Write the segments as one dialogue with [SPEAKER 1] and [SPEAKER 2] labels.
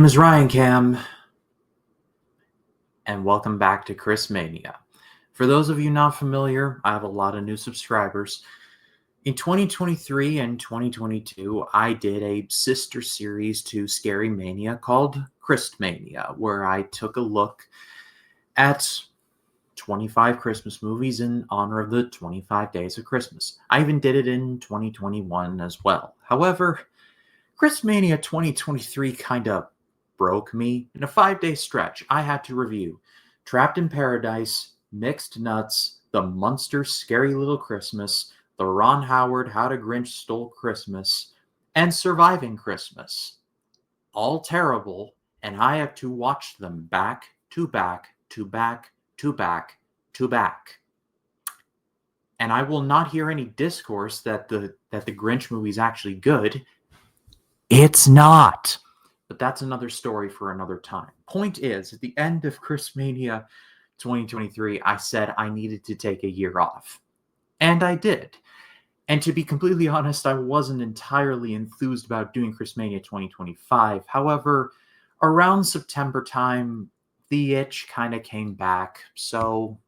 [SPEAKER 1] name is Ryan Cam, and welcome back to Christmania. For those of you not familiar, I have a lot of new subscribers. In 2023 and 2022, I did a sister series to Scary Mania called Christmania, where I took a look at 25 Christmas movies in honor of the 25 days of Christmas. I even did it in 2021 as well. However, Christmania 2023 kind of broke me. In a 5-day stretch, I had to review Trapped in Paradise, Mixed Nuts, The Munster Scary Little Christmas, The Ron Howard How to Grinch Stole Christmas, and Surviving Christmas. All terrible, and I have to watch them back to back to back to back to back. And I will not hear any discourse that the Grinch movie is actually good. It's not. But that's another story for another time. Point is, at the end of Christmania 2023, I said I needed to take a year off. And I did. And to be completely honest, I wasn't entirely enthused about doing Christmania 2025. However, around September time, the itch kind of came back. So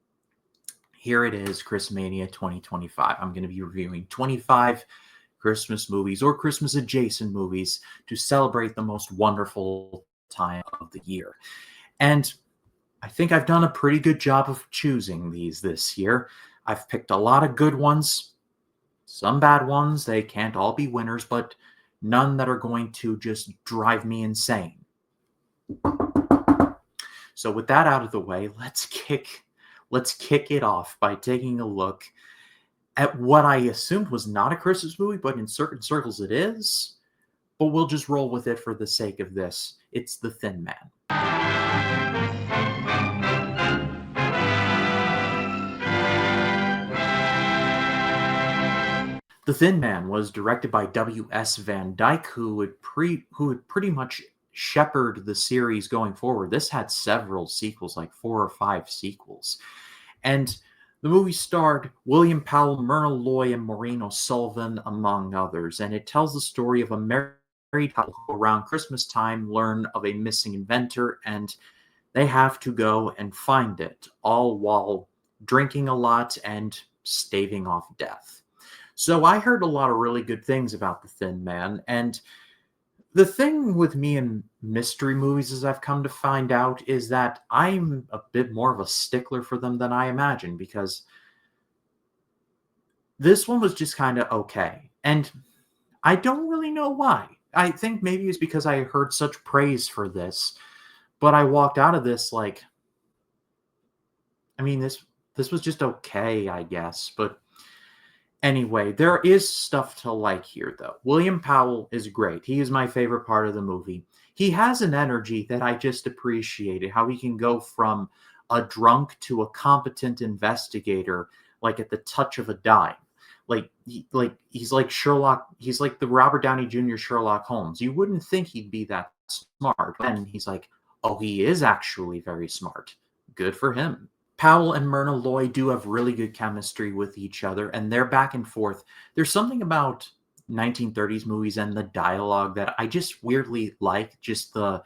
[SPEAKER 1] here it is, Christmania 2025. I'm going to be reviewing 25 Christmas movies or Christmas adjacent movies to celebrate the most wonderful time of the year. And I think I've done a pretty good job of choosing these this year. I've picked a lot of good ones, some bad ones. They can't all be winners, but none that are going to just drive me insane. So with that out of the way, let's kick it off by taking a look at what I assumed was not a Christmas movie, but in certain circles it is. But we'll just roll with it for the sake of this. It's The Thin Man. The Thin Man was directed by W.S. Van Dyke, who would pretty much shepherd the series going forward. This had several sequels, like 4 or 5 sequels. And the movie starred William Powell, Myrna Loy, and Maureen O'Sullivan, among others, and it tells the story of a married couple who around Christmas time learn of a missing inventor, and they have to go and find it, all while drinking a lot and staving off death. So I heard a lot of really good things about The Thin Man, and the thing with me in mystery movies, as I've come to find out, is that I'm a bit more of a stickler for them than I imagined, because this one was just kind of okay. And I don't really know why. I think maybe it's because I heard such praise for this, but I walked out of this like, I mean, this was just okay, I guess. But anyway, there is stuff to like here, though. William Powell is great. He is my favorite part of the movie. He has an energy that I just appreciated, how he can go from a drunk to a competent investigator, like at the touch of a dime. He's like Sherlock. He's like the Robert Downey Jr. Sherlock Holmes. You wouldn't think he'd be that smart. And he's like, oh, he is actually very smart. Good for him. Powell and Myrna Loy do have really good chemistry with each other, and they're back and forth. There's something about 1930s movies and the dialogue that I just weirdly like, just the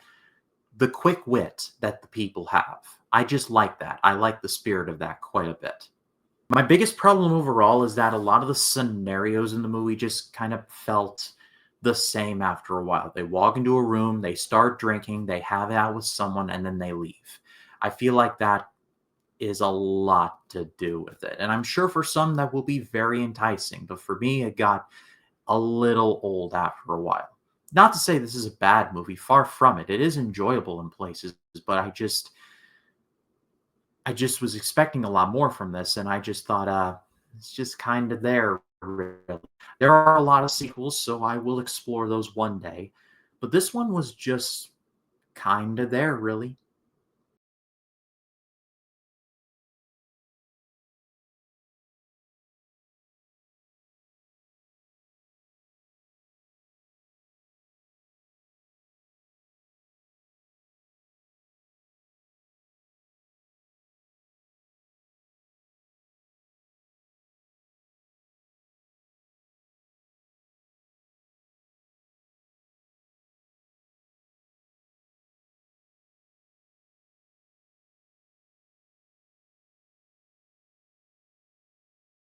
[SPEAKER 1] quick wit that the people have. I just like that. I like the spirit of that quite a bit. My biggest problem overall is that a lot of the scenarios in the movie just kind of felt the same after a while. They walk into a room, they start drinking, they have it out with someone, and then they leave. I feel like that is a lot to do with it. And I'm sure for some that will be very enticing, but for me, it got a little old after a while. Not to say this is a bad movie, far from it. It is enjoyable in places, but I just was expecting a lot more from this, and I just thought, it's just kind of there, really. There are a lot of sequels, so I will explore those one day, but this one was just kind of there, really.